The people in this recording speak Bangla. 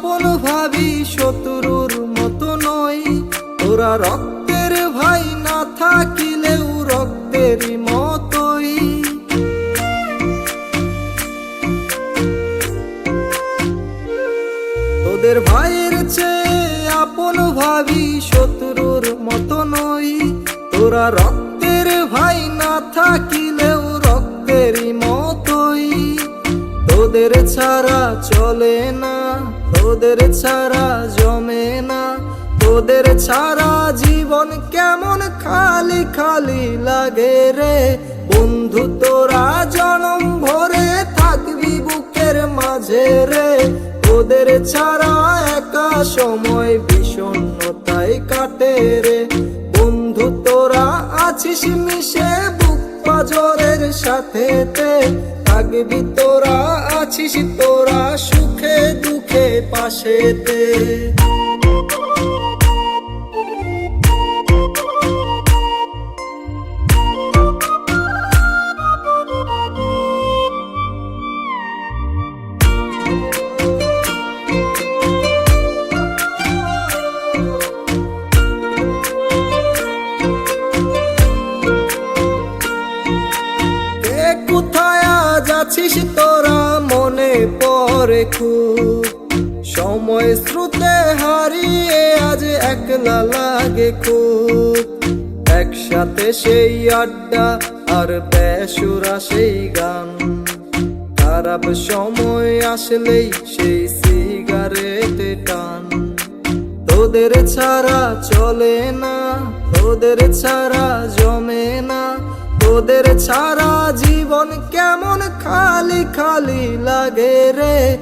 আপন ভাবি শত্রুর মতো নই। তোরা রক্তের ভাই না থাকিলেও রক্তেরই মতোই। তোদের ভাইয়ের চেয়ে আপন ভাবি শত্রুর মতো নই। তোরা রক্তের ভাই না থাকিলেও রক্তেরই মতোই। তোদের ছাড়া চলে না, তোদের ছাড়া জমে না, তোদের ছাড়া জীবন কেমন খালি খালি লাগে রে। বন্ধু তোরা জনম ভরে থাকবি বুকের মাঝে রে। তোদের ছাড়া একা সময় বিষণ্ণতায় কাটে রে। বন্ধু তোরা আছিস মিশে বুক পাজরের সাথেতে, থাকবি তোরা আছিস তোরা সুখে দুঃখে পাশেতে। কোথায় আজ আছিস তোরা মনে পড়ে খুব। সময় স্রোতে হারিয়ে আজ একলা লাগে খুব। একসাথে সেই আড্ডা আর বেসুরা সেই গান। খারাপ সময় আসলেই সেই সিগারেট টান। তোদের ছাড়া চলে না, তোদের ছাড়া জমে না, তোদের ছাড়া জীবন কেমন খালি খালি লাগে রে।